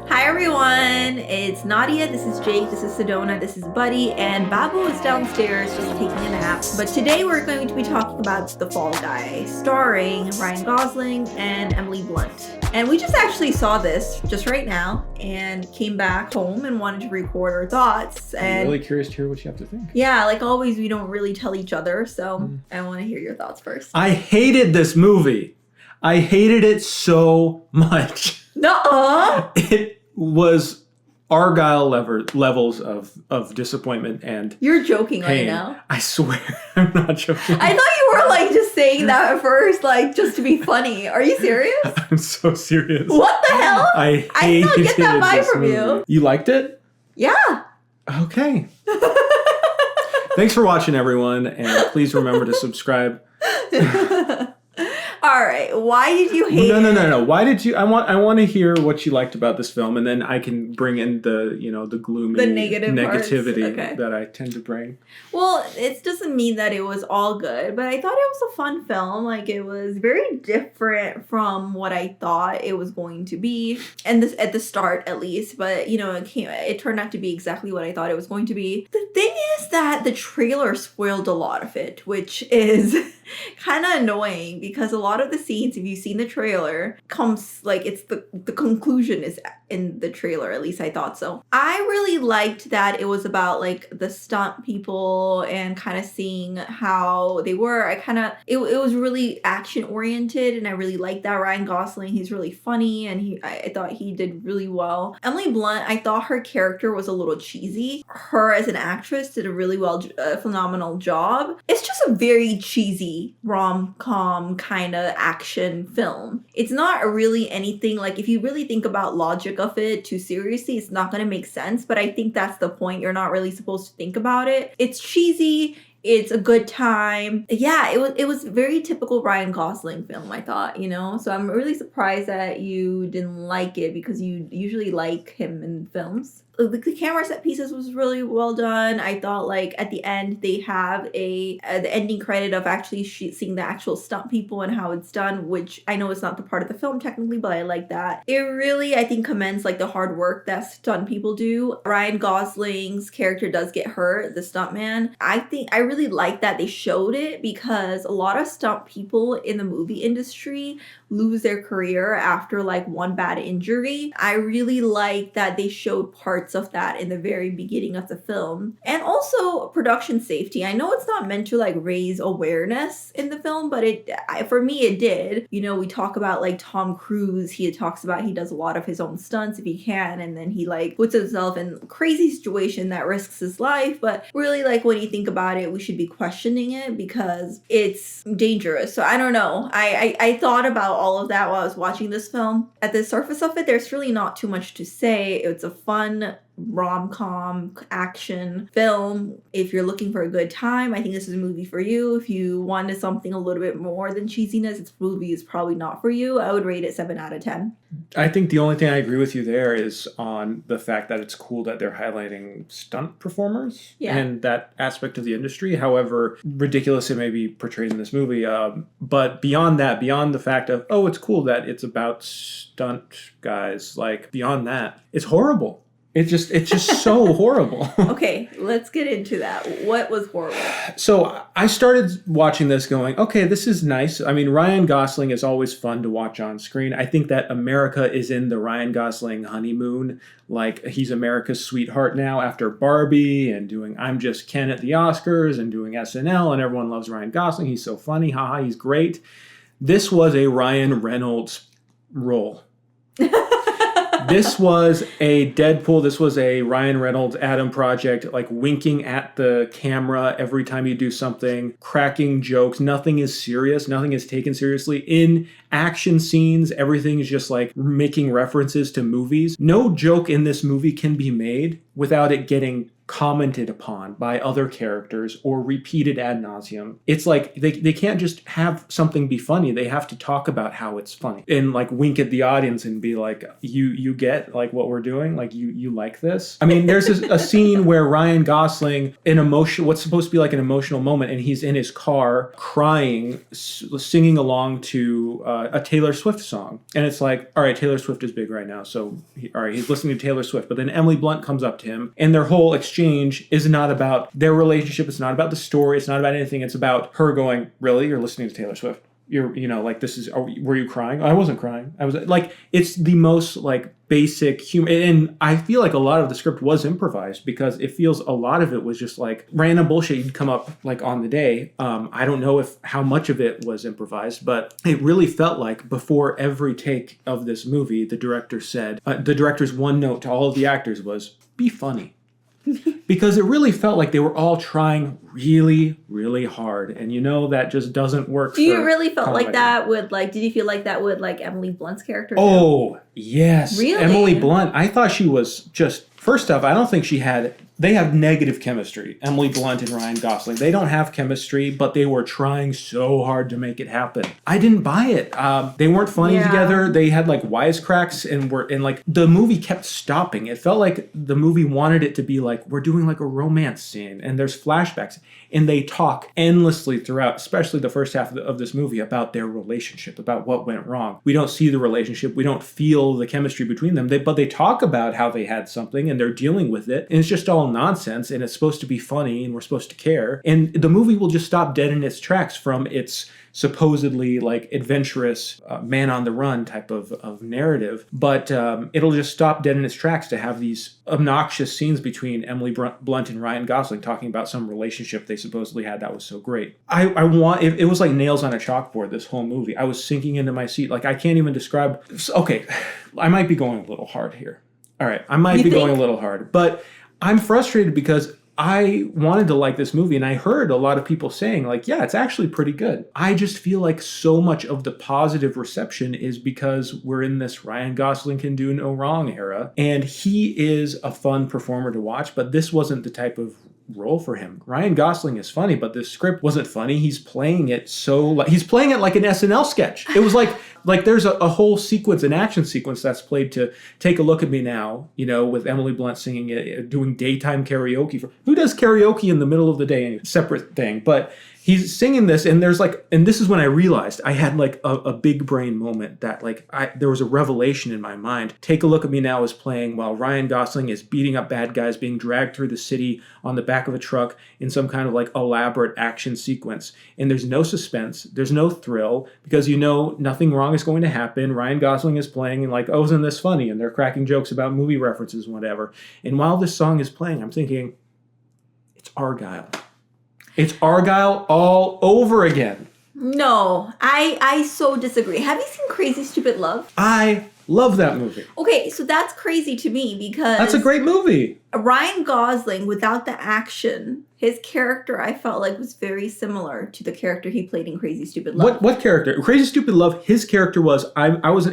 Hi everyone, it's Nadia, this is Jake, this is Sedona, this is Buddy, and Babu is downstairs just taking a nap. But today we're going to be talking about The Fall Guy, starring Ryan Gosling and Emily Blunt. And we just actually saw this just right now and came back home and wanted to record our thoughts. And I'm really curious to hear what you have to think. yeah, like always, we don't really tell each other, so I want to hear your thoughts first. I hated this movie. I hated it so much. Nuh-uh! It was Argyle levels of disappointment and You're joking pain. right now. I swear, I'm not joking. I thought you were like just saying that at first, like just to be funny. Are you serious? I'm so serious. What the hell? I I don't get that vibe this from movie. you. You liked it? Yeah. Okay. Thanks for watching, everyone, and please remember to subscribe. All right. Why did you hate it? No. Why did you? I want to hear what you liked about this film, and then I can bring in the gloomy, The negative negativity parts. Okay. that I tend to bring. Well, it doesn't mean that it was all good, but I thought it was a fun film. Like it was very different from what I thought it was going to be, and this at the start at least. But it turned out to be exactly what I thought it was going to be. The thing is that the trailer spoiled a lot of it, which is kind of annoying because a lot of the scenes, if you've seen the trailer, comes like it's the conclusion is in the trailer. At least I thought so. I really liked that it was about like the stunt people and kind of seeing how they were. It was really action oriented, and I really liked that. Ryan Gosling, he's really funny, and I thought he did really well. Emily Blunt, I thought her character was a little cheesy. Her as an actress did a really phenomenal job. It's just a very cheesy rom-com kind of action film. It's not really anything like, if you really think about logic of it too seriously, it's not going to make sense, but I think that's the point. You're not really supposed to think about it. It's cheesy. It's a good time. Yeah, it was very typical Ryan Gosling film, I thought, So I'm really surprised that you didn't like it because you usually like him in films. The camera set pieces was really well done. I thought like at the end they have the ending credit of actually seeing the actual stunt people and how it's done, which I know it's not the part of the film technically, but I like that. It really, I think, commends like the hard work that stunt people do. Ryan Gosling's character does get hurt, the stunt man. I really like that they showed it because a lot of stunt people in the movie industry lose their career after like one bad injury. I really like that they showed parts of that in the very beginning of the film. And also production safety. I know it's not meant to like raise awareness in the film, but for me it did. We talk about like Tom Cruise. He talks about he does a lot of his own stunts if he can, and then he like puts himself in a crazy situation that risks his life. But really, like when you think about it, we should be questioning it because it's dangerous. So I don't know. I thought about all of that while I was watching this film. At the surface of it, there's really not too much to say. It's a fun rom-com action film. If you're looking for a good time, I think this is a movie for you. If you wanted something a little bit more than cheesiness, this movie is probably not for you. I would rate it 7 out of 10. I think the only thing I agree with you there is on the fact that it's cool that they're highlighting stunt performers and that aspect of the industry, however ridiculous it may be portrayed in this movie. But beyond that, beyond the fact of, it's cool that it's about stunt guys, like beyond that, it's horrible. It's just so horrible. Okay, let's get into that. What was horrible? So I started watching this going, okay, this is nice. I mean, Ryan Gosling is always fun to watch on screen. I think that America is in the Ryan Gosling honeymoon. Like, he's America's sweetheart now after Barbie and doing I'm Just Ken at the Oscars and doing SNL, and everyone loves Ryan Gosling. He's so funny. Haha, he's great. This was a Ryan Reynolds role. This was a Deadpool. This was a Ryan Reynolds Adam project, like winking at the camera every time you do something, cracking jokes. Nothing is serious. Nothing is taken seriously. In action scenes, everything is just like making references to movies. No joke in this movie can be made without it getting commented upon by other characters or repeated ad nauseum. It's like they can't just have something be funny. They have to talk about how it's funny and like wink at the audience and be like, you get like what we're doing? Like you like this? I mean, there's a scene where Ryan Gosling, what's supposed to be like an emotional moment, and he's in his car crying, singing along to a Taylor Swift song. And it's like, all right, Taylor Swift is big right now. So all right, he's listening to Taylor Swift. But then Emily Blunt comes up to him, and their whole exchange is not about their relationship. It's not about the story. It's not about anything. It's about her going, really? You're listening to Taylor Swift? Like this is, were you crying? I wasn't crying. I was like, it's the most like basic humor. And I feel like a lot of the script was improvised because it feels a lot of it was just like random bullshit you'd come up like on the day. I don't know how much of it was improvised, but it really felt like before every take of this movie, the director said, the director's one note to all of the actors was, be funny. Because it really felt like they were all trying really, really hard. And that just doesn't work. Do you really felt comedy. like that with did you feel like that with like Emily Blunt's character? Oh, yes. Really? Emily Blunt, I thought she was just, first off, I don't think they have negative chemistry. Emily Blunt and Ryan Gosling. They don't have chemistry, but they were trying so hard to make it happen. I didn't buy it. They weren't funny together. They had like wisecracks and like the movie kept stopping. It felt like the movie wanted it to be like, we're doing like a romance scene and there's flashbacks. And they talk endlessly throughout, especially the first half of this movie, about their relationship, about what went wrong. We don't see the relationship. We don't feel the chemistry between them. But they talk about how they had something and they're dealing with it. And it's just all nonsense. And it's supposed to be funny and we're supposed to care. And the movie will just stop dead in its tracks from its supposedly like adventurous man on the run type of narrative. But it'll just stop dead in its tracks to have these obnoxious scenes between Emily Blunt and Ryan Gosling talking about some relationship they supposedly had that was so great. It was like nails on a chalkboard, this whole movie. I was sinking into my seat. Like I can't even describe. Okay, I might be going a little hard here. All right, I might be going a little hard. But I'm frustrated because I wanted to like this movie and I heard a lot of people saying like, yeah, it's actually pretty good. I just feel like so much of the positive reception is because we're in this Ryan Gosling can do no wrong era. And he is a fun performer to watch, but this wasn't the type of role for him. Ryan Gosling is funny, but the script wasn't funny. He's playing it like an SNL sketch. It was like there's a whole sequence, an action sequence that's played to Take a Look at Me Now, with Emily Blunt singing it, doing daytime karaoke. Who does karaoke in the middle of the day? Anyway, separate thing. But he's singing this and and this is when I realized I had like a big brain moment that there was a revelation in my mind. Take a Look at Me Now is playing while Ryan Gosling is beating up bad guys, being dragged through the city on the back of a truck in some kind of like elaborate action sequence. And there's no suspense. There's no thrill because nothing wrong is going to happen. Ryan Gosling is playing and like, oh, isn't this funny? And they're cracking jokes about movie references and whatever. And while this song is playing, I'm thinking, it's Argyle. It's Argyle all over again. No, I so disagree. Have you seen Crazy Stupid Love? I love that movie. Okay, so that's crazy to me because that's a great movie. Ryan Gosling, without the action, his character I felt like was very similar to the character he played in Crazy Stupid Love. What character? Crazy Stupid Love, his character was,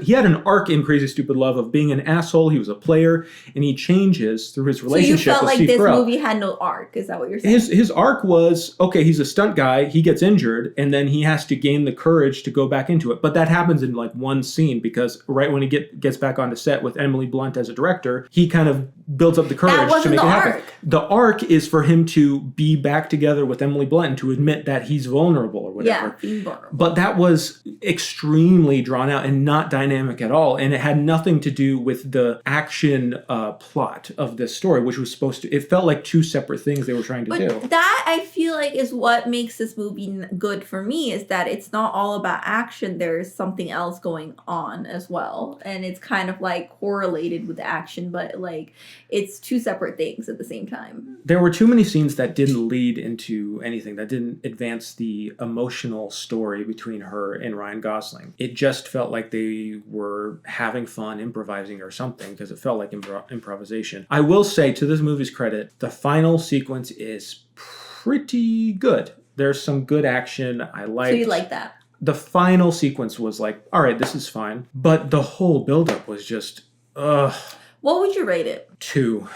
he had an arc in Crazy Stupid Love of being an asshole. He was a player and he changes through his relationship with Steve Carell. So you felt like this movie had no arc, is that what you're saying? His arc was, okay, he's a stunt guy, he gets injured, and then he has to gain the courage to go back into it. But that happens in like one scene because right when he gets back onto set with Emily Blunt as a director, he kind of builds up the courage to make it happen. Arc. The arc is for him to be back together with Emily Blunt and to admit that he's vulnerable or whatever. Yeah, being vulnerable. But that was extremely drawn out and not dynamic at all. And it had nothing to do with the action plot of this story, which was it felt like two separate things they were trying to do. That I feel like is what makes this movie good for me, is that it's not all about action. There's something else going on as well. And it's kind of like correlated with action, but like it's two separate things at the same time. There were too many scenes that didn't lead into anything, that didn't advance the emotional story between her and Ryan Gosling. It just felt like they were having fun improvising or something because it felt like improvisation. I will say, to this movie's credit, the final sequence is pretty good. There's some good action. So you like that? The final sequence was like, all right, this is fine. But the whole buildup was just, What would you rate it? 2.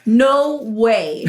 No way.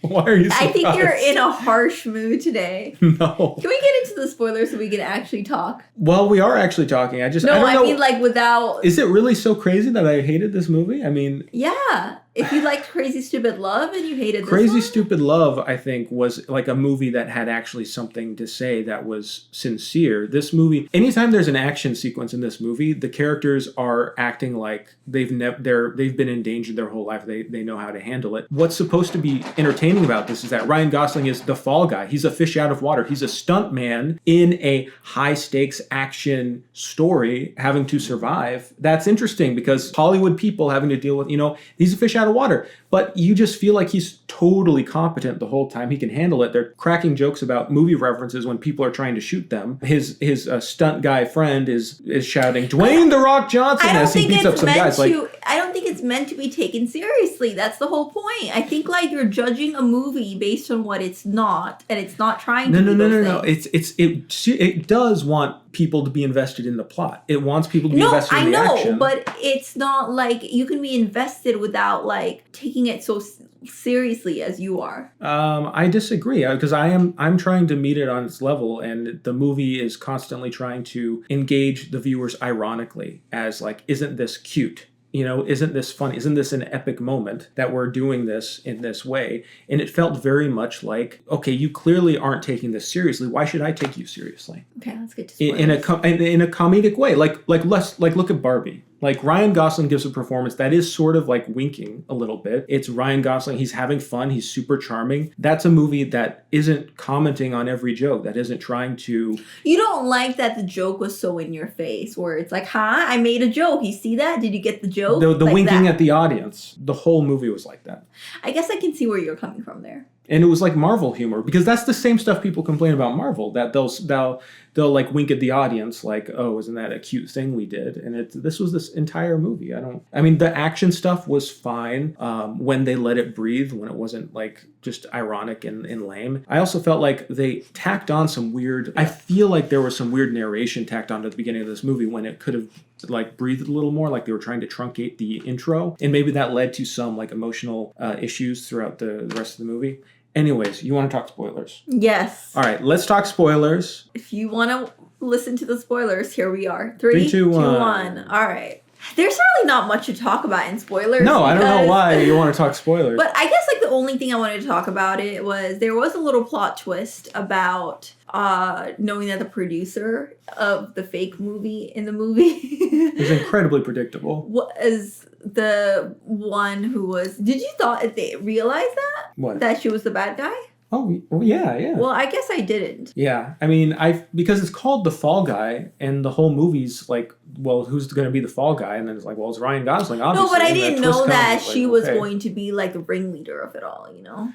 Why are you surprised? I think you're in a harsh mood today. No. Can we get into the spoilers so we can actually talk? Well, we are actually talking. I don't know. Mean like without... Is it really so crazy that I hated this movie? I mean... Yeah. If you liked Crazy Stupid Love and you hated this Crazy one? Stupid Love, I think, was like a movie that had actually something to say that was sincere. This movie, anytime there's an action sequence in this movie, the characters are acting like they've been in danger their whole life. They know how to handle it. What's supposed to be entertaining about this is that Ryan Gosling is the fall guy. He's a fish out of water. He's a stunt man in a high stakes action story having to survive. That's interesting because Hollywood people having to deal with, he's a fish out of water, but you just feel like he's totally competent the whole time. He can handle it. They're cracking jokes about movie references when people are trying to shoot them. His stunt guy friend is shouting Dwayne "The Rock" Johnson as he beats up some guys. I don't think it's meant to be taken seriously. That's the whole point. I think like you're judging a movie based on what it's not, and it's not trying to. No. It does want people to be invested in the plot. It wants people to be invested in the action. But it's not like you can be invested without like taking it so seriously as you are. I disagree because I'm trying to meet it on its level, and the movie is constantly trying to engage the viewers ironically as like, isn't this cute? Isn't this funny? Isn't this an epic moment that we're doing this in this way? And it felt very much like, okay, you clearly aren't taking this seriously. Why should I take you seriously? Okay, let's get to spoilers. In a comedic way, like look at Barbie. Like Ryan Gosling gives a performance that is sort of like winking a little bit. It's Ryan Gosling. He's having fun. He's super charming. That's a movie that isn't commenting on every joke. That isn't trying to... You don't like that the joke was so in your face where it's like, I made a joke. You see that? Did you get the joke? The like winking that. at the audience. The whole movie was like that. I guess I can see where you're coming from there. And it was like Marvel humor, because that's the same stuff people complain about Marvel, that they'll like wink at the audience like, oh, isn't that a cute thing we did? And this was this entire movie. The action stuff was fine when they let it breathe, when it wasn't like just ironic and lame. I also felt like they tacked on some weird, I feel like there was some weird narration tacked on to the beginning of this movie when it could have like breathed a little more, like they were trying to truncate the intro, and maybe that led to some like emotional issues throughout the rest of the movie. Anyways, you want to talk spoilers? Yes. All right, let's talk spoilers. If you want to listen to the spoilers, here we are. 3, 2, 1. All right. There's really not much to talk about in spoilers. No, I don't know why you want to talk spoilers. But I guess like the only thing I wanted to talk about it was there was a little plot twist about knowing that the producer of the fake movie in the movie it was incredibly predictable. Was the one who was... Did you thought they realized that? What? That she was the bad guy? Oh, yeah. Well, I guess I didn't. Yeah, I mean, because it's called The Fall Guy, and the whole movie's like, well, who's going to be the fall guy? And then it's like, well, it's Ryan Gosling, obviously. No, but I didn't know that she was okay. going to be like the ringleader of it all,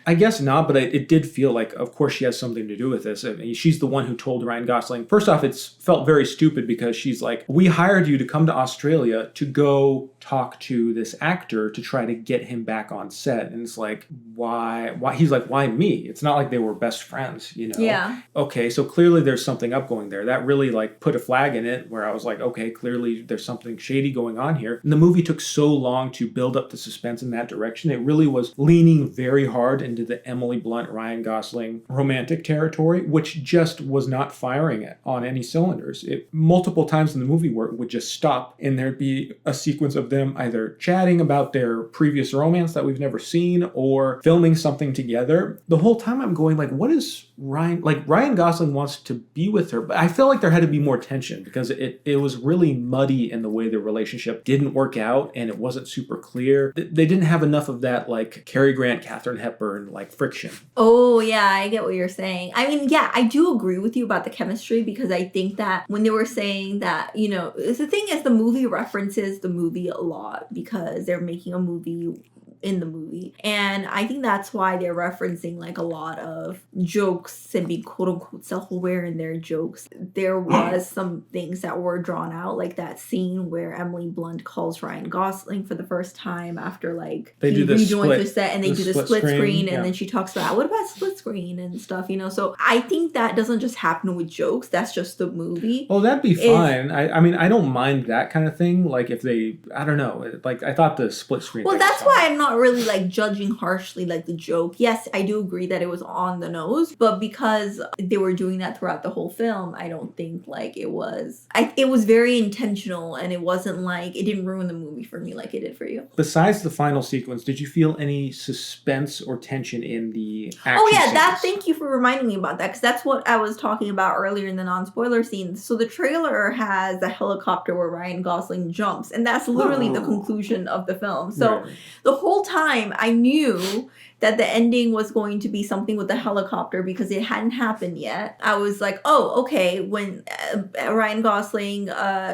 I guess not, but it did feel like, of course, she has something to do with this. I mean, she's the one who told Ryan Gosling. First off, it's felt very stupid because she's like, we hired you to come to Australia to go talk to this actor to try to get him back on set. And it's like, why? He's like, why me? It's not like they were best friends, Yeah. Okay, so clearly there's something up going there. That really like put a flag in it where I was like, okay, clearly there's something shady going on here. And the movie took so long to build up the suspense in that direction. It really was leaning very hard into the Emily Blunt, Ryan Gosling romantic territory, which just was not firing on any cylinders. Multiple times in the movie where it would just stop and there'd be a sequence of them either chatting about their previous romance that we've never seen or filming something together. The whole time I'm going like, what is Ryan Gosling wants to be with her, but I feel like there had to be more tension because it was really muddy in the way the relationship didn't work out and it wasn't super clear. They didn't have enough of that like Cary Grant, Katharine Hepburn like friction. Oh yeah, I get what you're saying. I mean, yeah, I do agree with you about the chemistry because I think that when they were saying that, the thing is the movie references the movie a lot because they're making a movie in the movie. And I think that's why they're referencing like a lot of jokes and being quote unquote self-aware in their jokes. There was some things that were drawn out, like that scene where Emily Blunt calls Ryan Gosling for the first time after like they do the rejoins the set and they do the split screen yeah. And then she talks about what about split screen and stuff, So I think that doesn't just happen with jokes. That's just the movie. Oh, that'd be fine. I mean, I don't mind that kind of thing. Like if they, I don't know, like I thought the split screen. Well, that's why I'm not not really like judging harshly like the joke. Yes, I do agree that it was on the nose, but because they were doing that throughout the whole film, I don't think like it was very intentional, and it wasn't like it didn't ruin the movie for me like it did for you. Besides the final sequence, did you feel any suspense or tension in the action Oh yeah, scenes? thank you for reminding me about that, because that's what I was talking about earlier in the non-spoiler scene. So the trailer has a helicopter where Ryan Gosling jumps, and that's literally the conclusion of the film. So Right. the whole time I knew that the ending was going to be something with the helicopter because it hadn't happened yet. I was like, oh, okay. When Ryan Gosling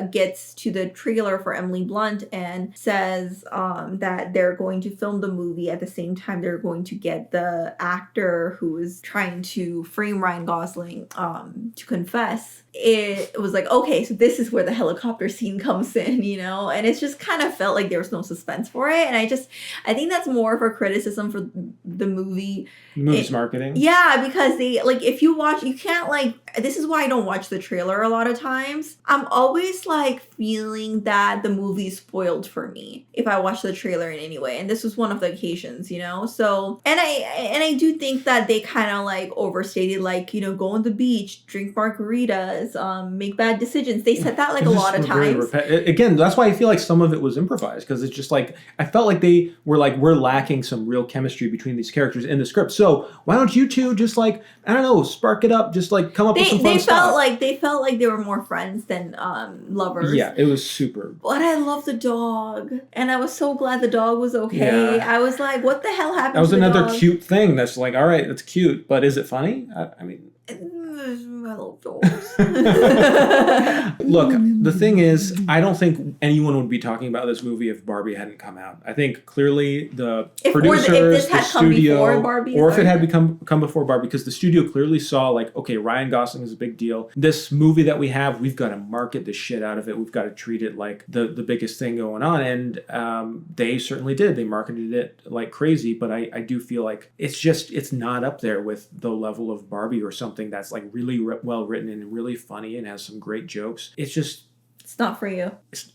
gets to the trailer for Emily Blunt and says that they're going to film the movie at the same time they're going to get the actor who is trying to frame Ryan Gosling to confess, it was like, okay, so this is where the helicopter scene comes in, you know? And it just kind of felt like there was no suspense for it. And I think that's more of a criticism for the movie. Movie's marketing. Yeah, because they, like, if you watch, you can't, like, this is why I don't watch the trailer a lot of times. I'm always, like, feeling that the movie's spoiled for me if I watch the trailer in any way. And this was one of the occasions, you know? So, and I do think that they kind of, like, overstated, like, you know, go on the beach, drink margaritas, make bad decisions. They said that, like, a lot of times. Again, that's why I feel like some of it was improvised, because it's just like, I felt like they were like, we're lacking some real chemistry between these characters in the script. So why don't you two just like, I don't know, spark it up, just like come up with some fun stuff. They felt like they were more friends than lovers. Yeah, it was super. But I love the dog, and I was so glad the dog was okay. Yeah. I was like, what the hell happened? That was to the another dog? cute thing. That's like, all right, that's cute, but is it funny? I mean. I love dogs. Look, the thing is, I don't think anyone would be talking about this movie if Barbie hadn't come out. I think clearly the producers, if this had the come studio, before Barbie, or if it had come before Barbie, because the studio clearly saw like, okay, Ryan Gosling is a big deal. This movie that we have, we've got to market the shit out of it. We've got to treat it like the biggest thing going on, and they certainly did. They marketed it like crazy, but I do feel like it's not up there with the level of Barbie or something that's like really well written and really funny and has some great jokes. It's not for you.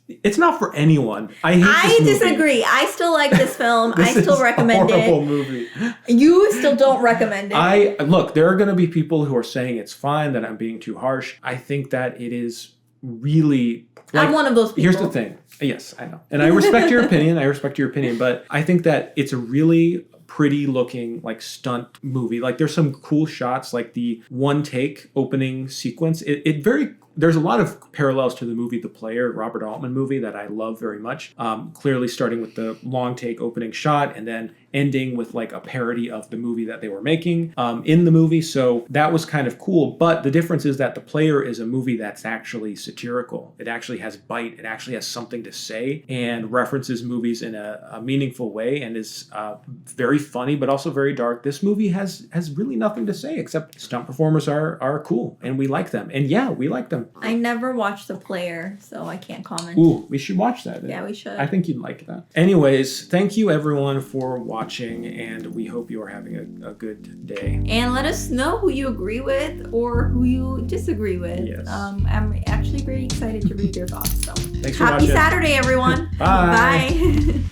It's not for anyone. I disagree. I still like this film. This I still is recommend a horrible it. Movie. You still don't recommend it. Look, there are going to be people who are saying it's fine, that I'm being too harsh. I think that it is really. Like, I'm one of those people. Here's the thing. Yes, I know. And I respect your opinion. But I think that it's a really pretty looking like stunt movie. Like there's some cool shots, like the one take opening sequence. There's a lot of parallels to the movie The Player, Robert Altman movie, that I love very much. Clearly starting with the long take opening shot and then ending with like a parody of the movie that they were making in the movie. So that was kind of cool. But the difference is that The Player is a movie that's actually satirical. It actually has bite. It actually has something to say and references movies in a meaningful way and is very funny, but also very dark. This movie has really nothing to say except stunt performers are cool and we like them. And yeah, we like them. I never watched The Player, so I can't comment. Ooh, we should watch that. Yeah, we should. I think you'd like that. Anyways, thank you everyone for watching, and we hope you are having a good day. And let us know who you agree with or who you disagree with. Yes. I'm actually very excited to read your thoughts. So Thanks for happy watching. Saturday, everyone. Bye. Bye.